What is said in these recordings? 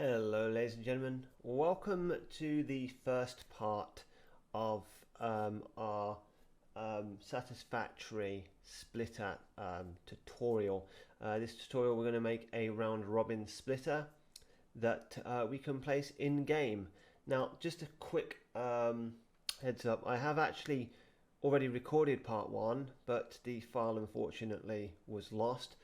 Hello ladies and gentlemen, welcome to the first part of our Satisfactory splitter tutorial. This tutorial we're going to make a round robin splitter that we can place in game. Now just a quick heads up, I have actually already recorded part 1 but the file unfortunately was lost.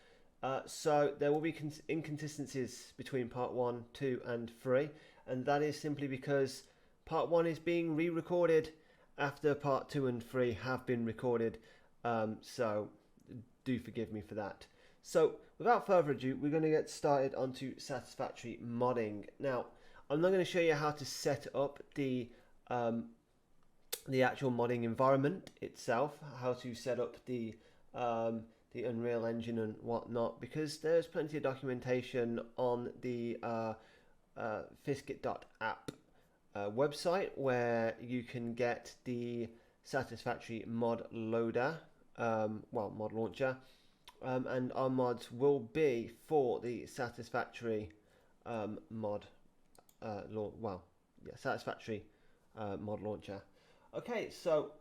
So there will be inconsistencies between part 1, 2 and 3, and that is simply because part 1 is being re-recorded after part 2 and 3 have been recorded, so do forgive me for that. So without further ado, we're going to get started onto Satisfactory modding. Now I'm not going to show you how to set up the actual modding environment itself, how to set up the Unreal Engine and whatnot, because there's plenty of documentation on the Fiskit.app website where you can get the Satisfactory mod loader, mod launcher, and our mods will be for the Satisfactory Satisfactory mod launcher. Okay, so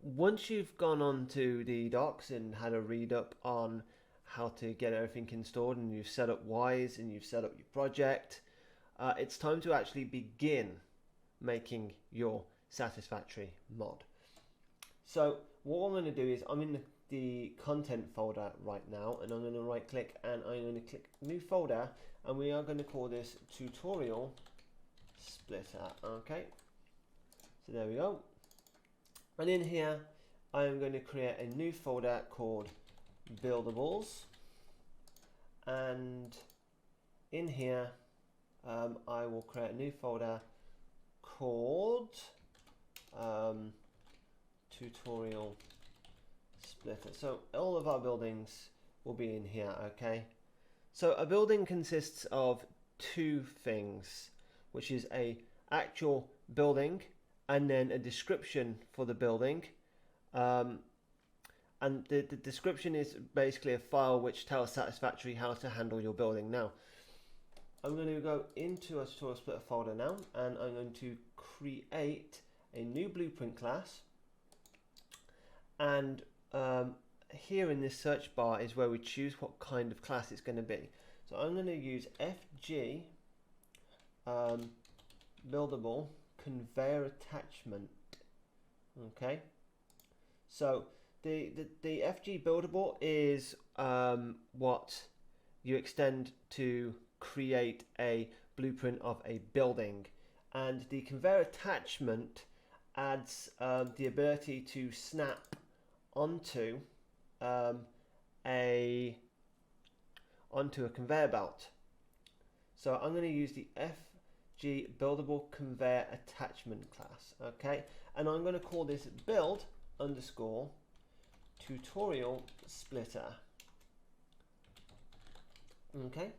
once you've gone on to the docs and had a read up on how to get everything installed and you've set up Wise and you've set up your project, it's time to actually begin making your Satisfactory mod. So what I'm going to do is I'm in the content folder right now, and I'm going to right click and I'm going to click new folder, and we are going to call this tutorial splitter. Okay, so there we go. And in here, I am going to create a new folder called Buildables. And in here, I will create a new folder called Tutorial Splitter. So all of our buildings will be in here, okay? So a building consists of two things, which is a actual building and then a description for the building, and the description is basically a file which tells Satisfactory how to handle your building. Now I'm going to go into a tutorial splitter folder now, and I'm going to create a new blueprint class, and here in this search bar is where we choose what kind of class it's going to be. So I'm going to use FG buildable conveyor attachment. Okay, so the FG buildable is what you extend to create a blueprint of a building, and the conveyor attachment adds the ability to snap onto a conveyor belt. So I'm going to use the FG buildable conveyor attachment class, okay, and I'm going to call this build underscore tutorial splitter. Okay,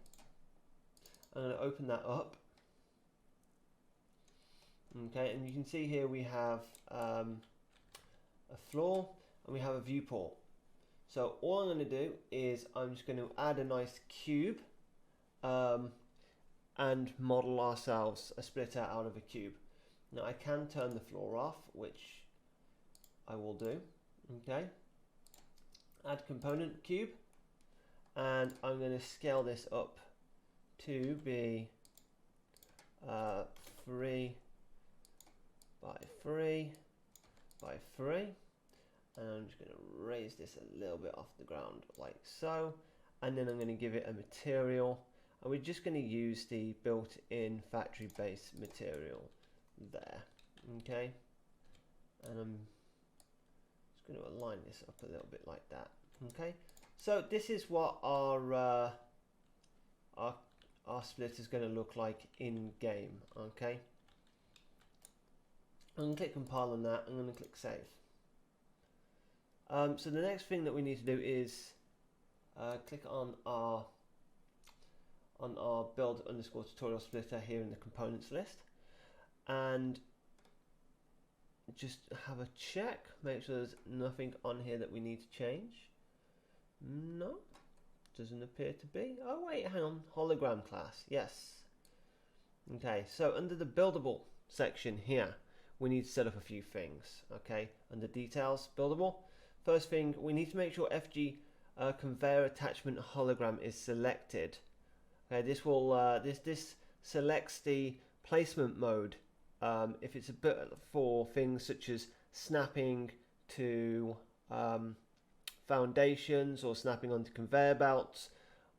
I'm going to open that up. Okay, and you can see here we have a floor and we have a viewport. So all I'm going to do is I'm just going to add a nice cube and model ourselves a splitter out of a cube. Now I can turn the floor off, which I will do. Okay, add component cube, and I'm going to scale this up to be 3 by 3 by 3, and I'm just going to raise this a little bit off the ground like so, and then I'm going to give it a material, and we're just going to use the built-in factory base material there. Okay, and I'm just going to align this up a little bit like that. Okay, so this is what our split is going to look like in game. Okay, I'm going to click compile on that. I'm going to click save. So the next thing that we need to do is click on our build underscore tutorial splitter here in the components list, and just have a check, make sure there's nothing on here that we need to change. No, doesn't appear to be. Oh wait, hang on, hologram class, yes, Okay, so under the buildable section here, we need to set up a few things. Okay, under details, buildable. First thing, we need to make sure FG conveyor attachment hologram is selected. Okay, this will this selects the placement mode. If it's a bit for things such as snapping to foundations or snapping onto conveyor belts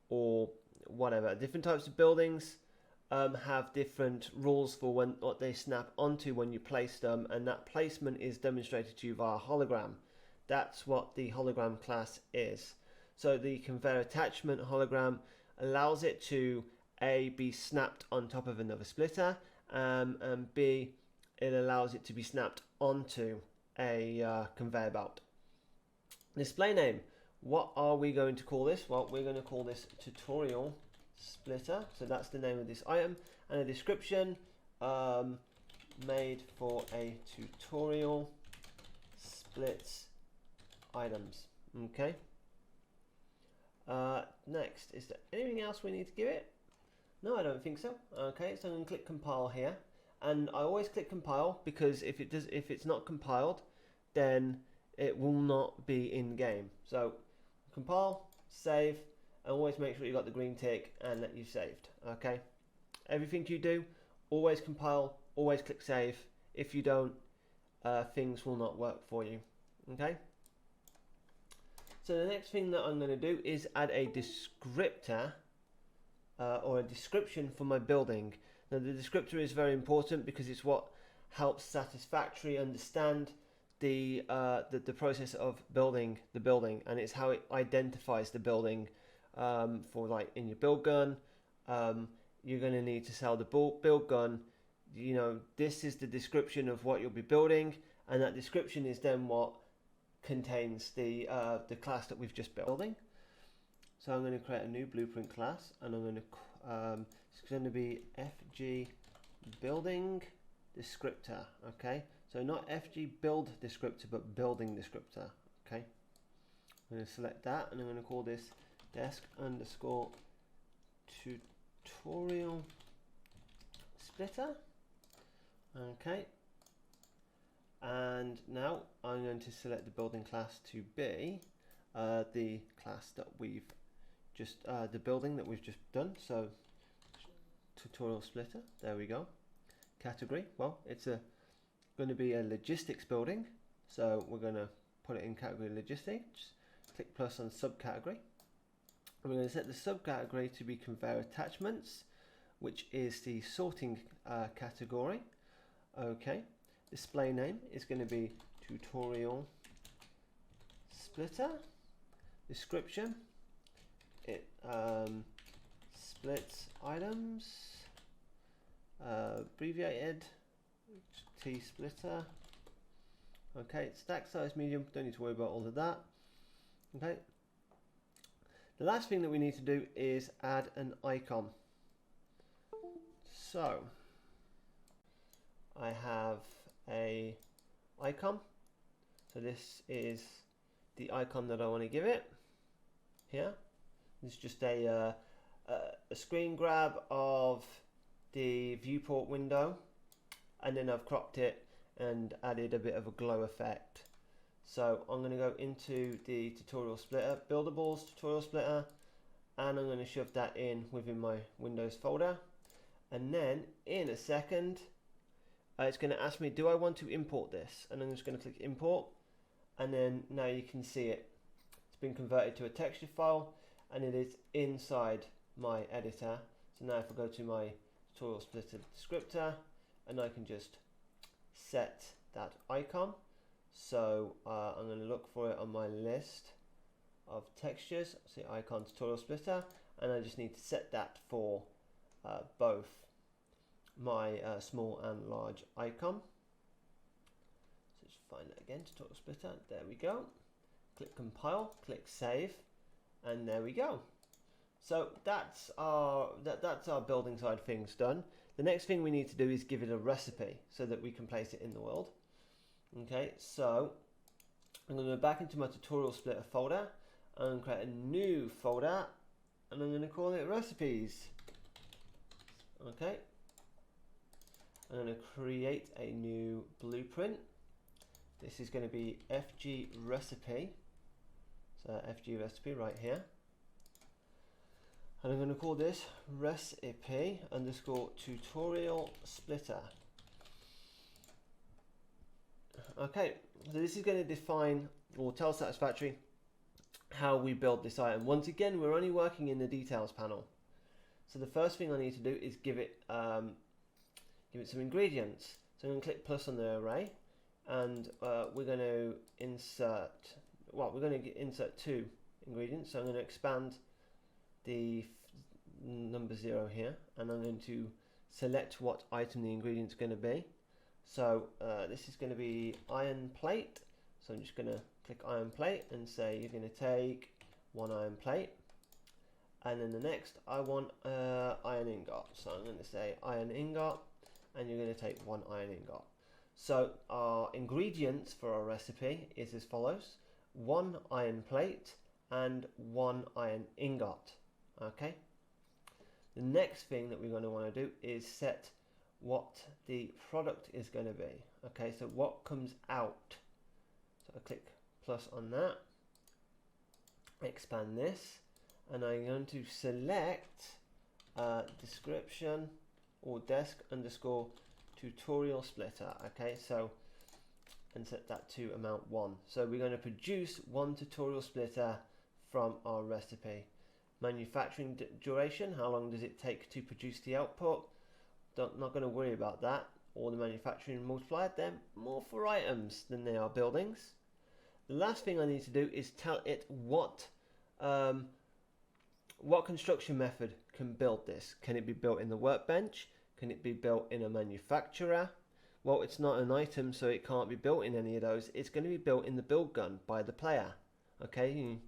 or whatever, different types of buildings have different rules for what they snap onto when you place them, and that placement is demonstrated to you via hologram. That's what the hologram class is. So the conveyor attachment hologram allows it to A, be snapped on top of another splitter, and B, it allows it to be snapped onto a conveyor belt. Display name, what are we going to call this? Well, we're going to call this tutorial splitter. So that's the name of this item, and a description made for a tutorial splits items. Okay. Next, is there anything else we need to give it? No, I don't think so. Okay, so I'm going to click compile here, and I always click compile because if it's not compiled, then it will not be in game. So compile, save, and always make sure you got the green tick and that you've saved. Okay, everything you do, always compile, always click save. If you don't, things will not work for you. Okay. So the next thing that I'm going to do is add a descriptor or a description for my building. Now the descriptor is very important because it's what helps Satisfactory understand the process of building the building, and it's how it identifies the building. For like in your build gun, you're going to need to sell the build gun. You know, this is the description of what you'll be building, and that description is then what contains the class that we've just building. So I'm going to create a new blueprint class, and I'm going to it's going to be FG building descriptor. Okay, so not FG build descriptor, but building descriptor. Okay, I'm going to select that, and I'm going to call this desk underscore tutorial splitter. Okay, and now I'm going to select the building class to be the class that we've just the building that we've just done. So tutorial splitter, there we go. Category, well, it's going to be a logistics building, so we're going to put it in category logistics. Click plus on subcategory. We're going to set the subcategory to be conveyor attachments, which is the sorting category. Okay, display name is going to be tutorial splitter. Description, it splits items, abbreviated T splitter. Okay, stack size medium, don't need to worry about all of that. Okay. The last thing that we need to do is add an icon. So I have a icon. So this is the icon that I want to give it. Here, it's just a screen grab of the viewport window, and then I've cropped it and added a bit of a glow effect. So I'm going to go into the tutorial splitter, buildables tutorial splitter, and I'm going to shove that in within my Windows folder. And then in a second, it's going to ask me, do I want to import this? And I'm just going to click import, and then now you can see it. It's been converted to a texture file, and it is inside my editor. So now if I go to my tutorial splitter descriptor, and I can just set that icon. So I'm going to look for it on my list of textures. See icon tutorial splitter, and I just need to set that for both my small and large icon. So just find that again, tutorial splitter. There we go. Click compile, click save, and there we go. So that's our building side things done. The next thing we need to do is give it a recipe so that we can place it in the world. Okay, so I'm going to go back into my tutorial splitter folder and create a new folder, and I'm going to call it recipes. Okay, I'm going to create a new blueprint. This is going to be FG recipe. So FG recipe right here. And I'm going to call this recipe underscore tutorial splitter. Okay, so this is going to define or tell Satisfactory how we build this item. Once again, we're only working in the details panel. So the first thing I need to do is give it some ingredients. So I'm going to click plus on the array, and we're going to insert. Well, we're going to insert 2 ingredients. So I'm going to expand the number 0 here, and I'm going to select what item the ingredient is going to be. So this is going to be iron plate. So I'm just going to click iron plate and say you're going to take 1 iron plate, and then the next I want iron ingot. So I'm going to say iron ingot, and you're going to take 1 iron ingot. So our ingredients for our recipe is as follows: 1 iron plate and 1 iron ingot. Okay. The next thing that we're going to want to do is set what the product is going to be. Okay, so what comes out. So I click plus on that, expand this, and I'm going to select description or desk underscore tutorial splitter. Okay, so and set that to amount 1. So we're going to produce 1 tutorial splitter from our recipe. Manufacturing duration, how long does it take to produce the output? Not going to worry about that. Or the manufacturing multiplier, they're more for items than they are buildings. The last thing I need to do is tell it what construction method can build this. Can it be built in the workbench? Can it be built in a manufacturer? Well, it's not an item, so it can't be built in any of those. It's going to be built in the build gun by the player. Okay, you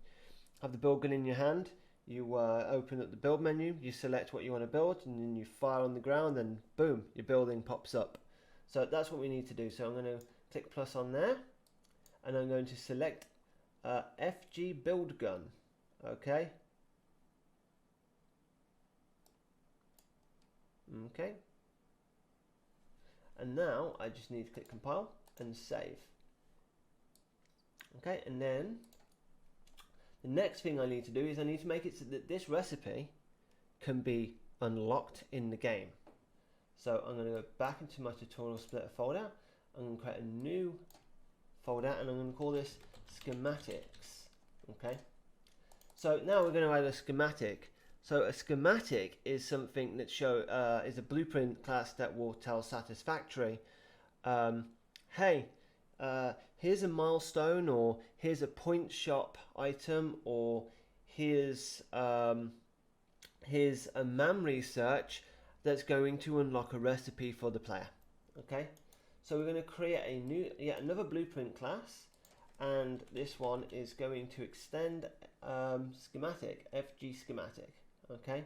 have the build gun in your hand. You open up the build menu, you select what you want to build, and then you fire on the ground, and boom, your building pops up. So that's what we need to do. So I'm going to click plus on there, and I'm going to select FG build gun. Okay. Okay. And now I just need to click compile and save. Okay, and then the next thing I need to do is I need to make it so that this recipe can be unlocked in the game. So I'm going to go back into my tutorial splitter folder. I'm going to create a new folder, and I'm going to call this schematics. Okay. So now we're going to add a schematic. So a schematic is something that is a blueprint class that will tell Satisfactory, hey, here's a milestone, or here's a point shop item, or here's a memory search that's going to unlock a recipe for the player. Okay, so we're going to create yet another blueprint class, and this one is going to extend schematic, FG schematic. Okay,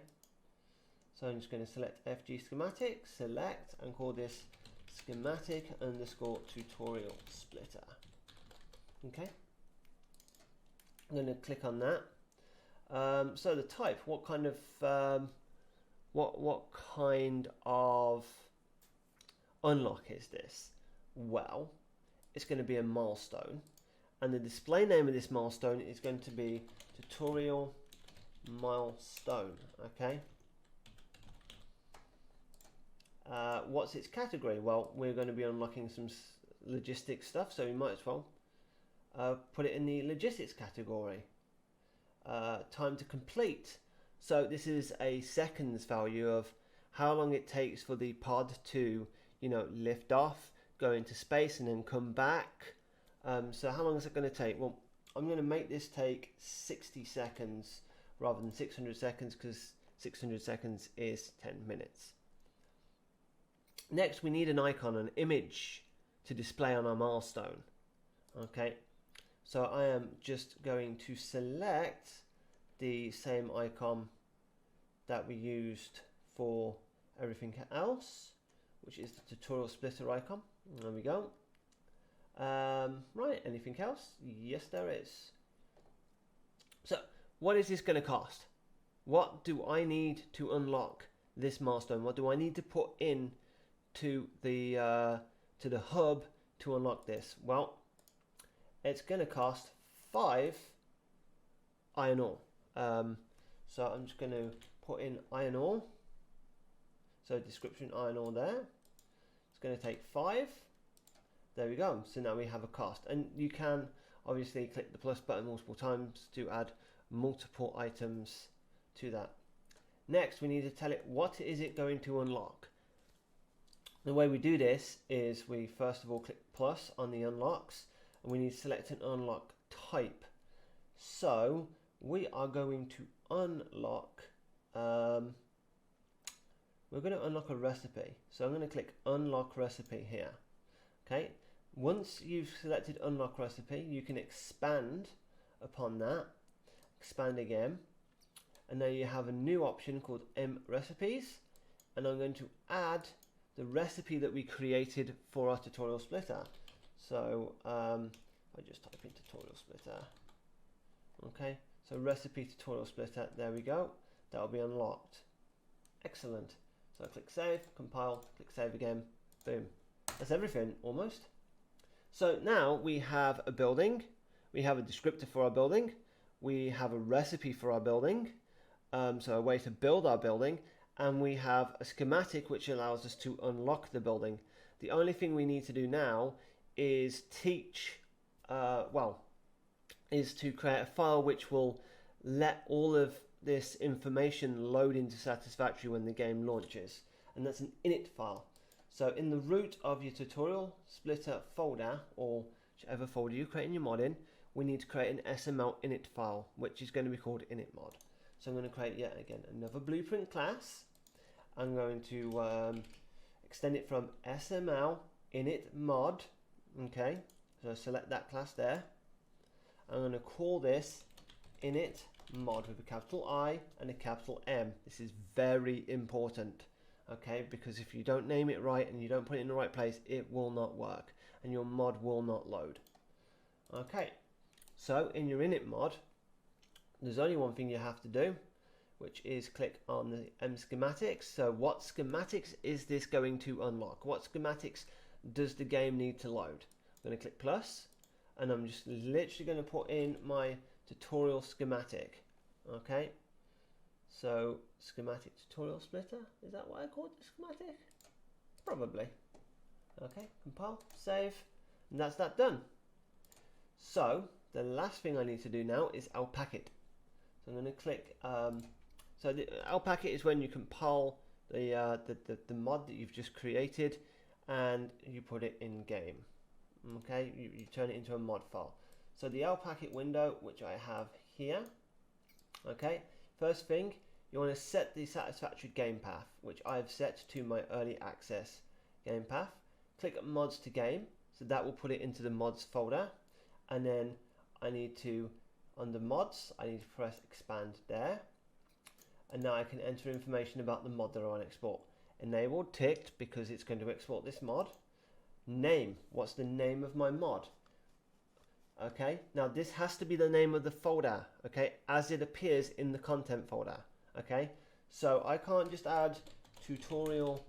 so I'm just going to select FG schematic, select, and call this schematic underscore tutorial splitter. Okay, I'm going to click on that. So the type, what kind of unlock is this? Well, it's going to be a milestone, and the display name of this milestone is going to be tutorial milestone. Okay. What's its category? Well, we're going to be unlocking some logistics stuff, so we might as well put it in the logistics category. Time to complete. So this is a seconds value of how long it takes for the pod to, lift off, go into space, and then come back. So how long is it going to take? Well, I'm going to make this take 60 seconds rather than 600 seconds, because 600 seconds is 10 minutes. Next, we need an icon, an image to display on our milestone. Okay, so I am just going to select the same icon that we used for everything else, which is the tutorial splitter icon. There we go. Right, anything else? Yes, there is. So, what is this going to cost? What do I need to unlock this milestone? What do I need to put in to the hub to unlock this? Well, it's going to cost 5 iron ore. So I'm just going to put in iron ore. So description iron ore there. It's going to take 5. There we go. So now we have a cost, and you can obviously click the plus button multiple times to add multiple items to that. Next, we need to tell it what is it going to unlock. The way we do this is we first of all click plus on the unlocks, and we need to select an unlock type. So we are going to unlock, we're going to unlock a recipe. So I'm going to click unlock recipe here. Okay, once you've selected unlock recipe, you can expand upon that, expand again, and now you have a new option called M recipes, and I'm going to add the recipe that we created for our tutorial splitter. So I just type in tutorial splitter. Okay, so recipe tutorial splitter, there we go, that will be unlocked. Excellent. So click save, compile, click save again, boom. That's everything almost. So now we have a building, we have a descriptor for our building, we have a recipe for our building, so a way to build our building, and we have a schematic which allows us to unlock the building. The only thing we need to do now is is to create a file which will let all of this information load into Satisfactory when the game launches, and that's an init file. So in the root of your tutorial splitter folder, or whichever folder you create in your mod in, we need to create an SML init file, which is going to be called initmod. So I'm going to create yet again another blueprint class. I'm going to extend it from SML initmod. Okay, so select that class there. I'm going to call this initmod with a capital I and a capital M. This is very important. Okay, because if you don't name it right and you don't put it in the right place, it will not work and your mod will not load. Okay, so in your init mod, there's only one thing you have to do, which is click on the M schematics. So what schematics is this going to unlock? What schematics does the game need to load? I'm going to click plus, and I'm just literally going to put in my tutorial schematic. Okay, so schematic tutorial splitter, is that what I called the schematic? Probably. Okay, compile, save, and that's that done. So the last thing I need to do now is alpack it. So I'm going to click, so the alpack it is when you compile the mod that you've just created and you put it in game. Okay, you turn it into a mod file. So the alpack it window, which I have here, okay, first thing, you want to set the Satisfactory game path, which I've set to my early access game path. Click mods to game, so that will put it into the mods folder, and then I need to, under mods, I need to press expand there, and now I can enter information about the mod that I want to export. Enabled, ticked, because it's going to export this mod. Name, what's the name of my mod? Okay, now this has to be the name of the folder, okay, as it appears in the content folder. Okay, so I can't just add tutorial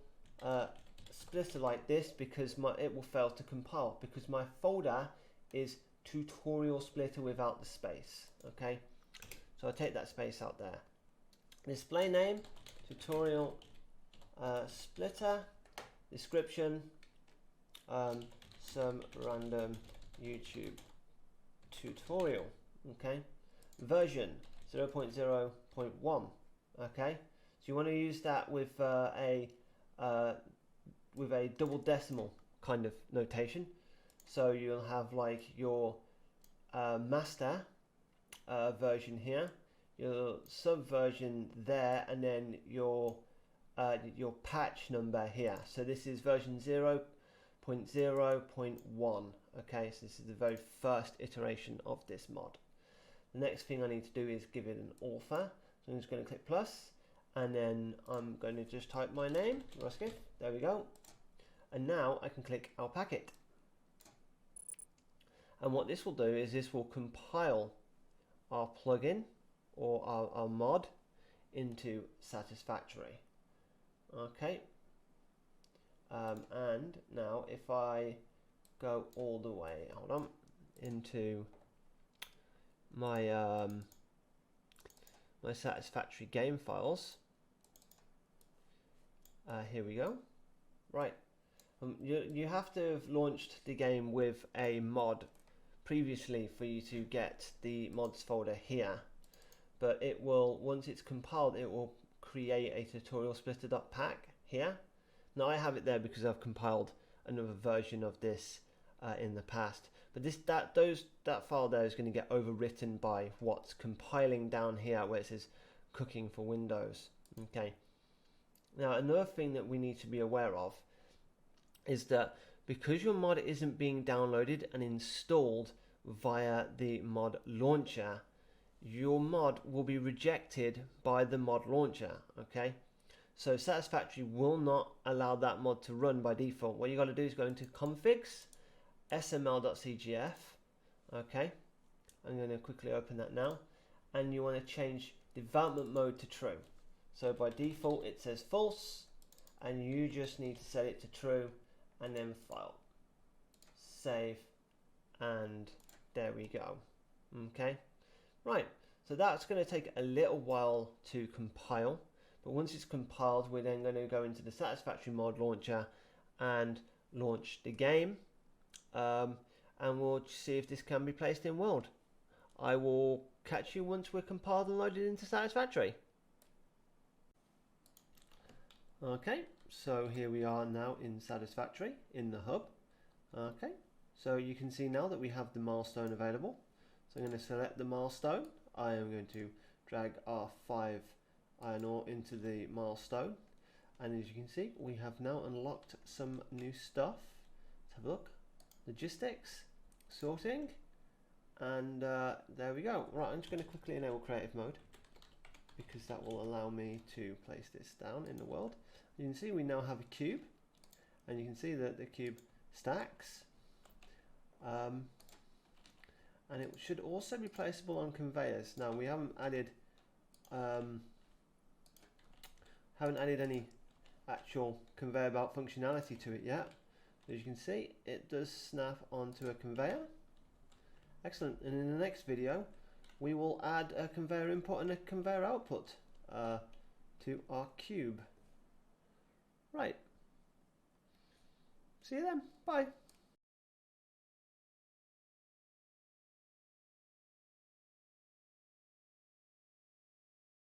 splitter like this because it will fail to compile, because my folder is tutorial splitter without the space. Okay, so I take that space out there. Display name, tutorial splitter, description, some random YouTube tutorial. Okay, version 0.0.1. Okay, so you want to use that with a double decimal kind of notation. So you'll have like your master version here, your subversion there, and then your patch number here. So this is version 0.0.1. Okay, so this is the very first iteration of this mod. The next thing I need to do is give it an author. So I'm just going to click plus, and then I'm going to just type my name, Ruskif. There we go. And now I can click alpack it. And what this will do is this will compile our plugin or our mod into Satisfactory. Okay. And now if I go all the way, hold on, into my my Satisfactory game files, here we go. Right, you have to have launched the game with a mod previously for you to get the mods folder here, but it will, once it's compiled, it will create a tutorial splitter.pack here. Now I have it there because I've compiled another version of this in the past, but that file there is going to get overwritten by what's compiling down here where it says cooking for Windows. Okay. Now another thing that we need to be aware of is that because your mod isn't being downloaded and installed via the mod launcher, your mod will be rejected by the mod launcher. Okay, so Satisfactory will not allow that mod to run by default. What you got to do is go into configs, sml.cgf. Okay, I'm going to quickly open that now, and you want to change development mode to true. So by default it says false, and you just need to set it to true, and then file, save, and there we go. Okay, right, so that's going to take a little while to compile, but once it's compiled, we're then going to go into the Satisfactory mod launcher and launch the game, and we'll see if this can be placed in world. I will catch you once we're compiled and loaded into Satisfactory. Okay, so here we are now in Satisfactory in the hub. Okay, so you can see now that we have the milestone available. So I'm going to select the milestone. I am going to drag our 5 iron ore into the milestone, and as you can see, we have now unlocked some new stuff. Let's have a look. Logistics, sorting, and there we go. Right, I'm just going to quickly enable creative mode because that will allow me to place this down in the world. You can see we now have a cube, and you can see that the cube stacks, and it should also be placeable on conveyors. Now we haven't added any actual conveyor belt functionality to it yet. As you can see, it does snap onto a conveyor. Excellent. And in the next video, we will add a conveyor input and a conveyor output to our cube. Right. See you then. Bye.